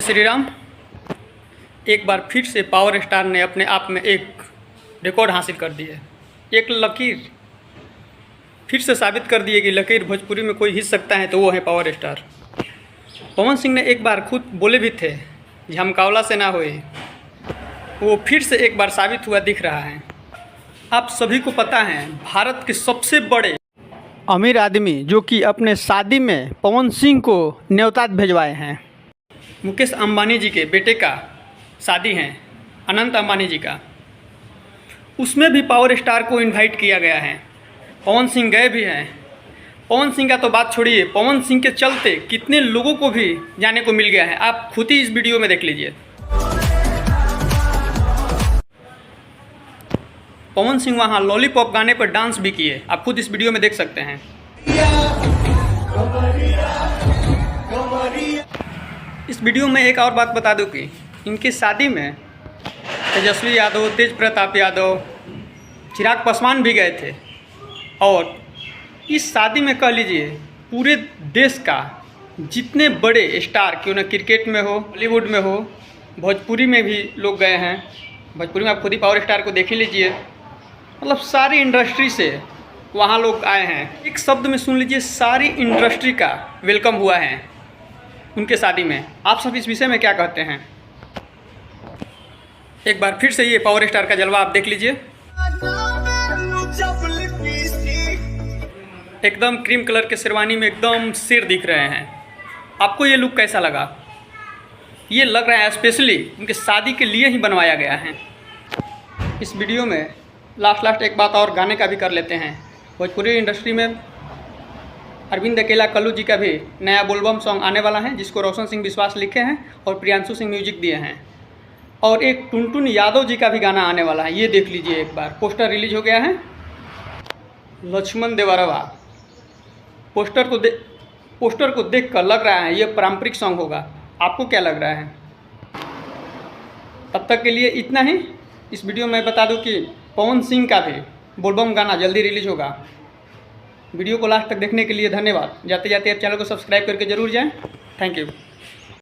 श्री राम। एक बार फिर से पावर स्टार ने अपने आप में एक रिकॉर्ड हासिल कर दी है। एक लकीर फिर से साबित कर दी है कि लकीर भोजपुरी में कोई हिच सकता है तो वो है पावर स्टार। पवन सिंह ने एक बार खुद बोले भी थे झमकावला से ना होए, वो फिर से एक बार साबित हुआ दिख रहा है। आप सभी को पता है भारत के सबसे बड़े अमीर आदमी जो कि अपने शादी में पवन सिंह को न्योता भिजवाए हैं। मुकेश अंबानी जी के बेटे का शादी है, अनंत अंबानी जी का, उसमें भी पावर स्टार को इनवाइट किया गया है। पवन सिंह गए भी हैं। पवन सिंह का तो बात छोड़िए, पवन सिंह के चलते कितने लोगों को भी जाने को मिल गया है, आप खुद ही इस वीडियो में देख लीजिए। पवन सिंह वहाँ लॉलीपॉप गाने पर डांस भी किए, आप खुद इस वीडियो में देख सकते हैं। इस वीडियो में एक और बात बता दूं कि इनकी शादी में तेजस्वी यादव, तेज प्रताप यादव, चिराग पासवान भी गए थे। और इस शादी में कह लीजिए पूरे देश का जितने बड़े स्टार, क्यों ना क्रिकेट में हो, बॉलीवुड में हो, भोजपुरी में भी लोग गए हैं। भोजपुरी में आप खुद ही पावर स्टार को देख ही लीजिए, मतलब सारी इंडस्ट्री से वहाँ लोग आए हैं। एक शब्द में सुन लीजिए, सारी इंडस्ट्री का वेलकम हुआ है उनके शादी में। आप सब इस विषय में क्या कहते हैं? एक बार फिर से ये पावर स्टार का जलवा आप देख लीजिए। एकदम क्रीम कलर के शेरवानी में एकदम सिर दिख रहे हैं। आपको ये लुक कैसा लगा? ये लग रहा है स्पेशली उनके शादी के लिए ही बनवाया गया है। इस वीडियो में लास्ट एक बात और गाने का भी कर लेते हैं। भोजपुरी इंडस्ट्री में अरविंद अकेला कल्लू जी का भी नया बोलबम सॉन्ग आने वाला है, जिसको रोशन सिंह विश्वास लिखे हैं और प्रियांशु सिंह म्यूजिक दिए हैं। और एक टुनटुन यादव जी का भी गाना आने वाला है, ये देख लीजिए एक बार। पोस्टर रिलीज हो गया है, लक्ष्मण देवरवा। पोस्टर को देखकर लग रहा है ये पारंपरिक सॉन्ग होगा। आपको क्या लग रहा है? तब तक के लिए इतना ही। इस वीडियो में बता दूं कि पवन सिंह का भी बोलबम गाना जल्दी रिलीज होगा। वीडियो को लास्ट तक देखने के लिए धन्यवाद। जाते जाते आप चैनल को सब्सक्राइब करके जरूर जाएं। Thank you.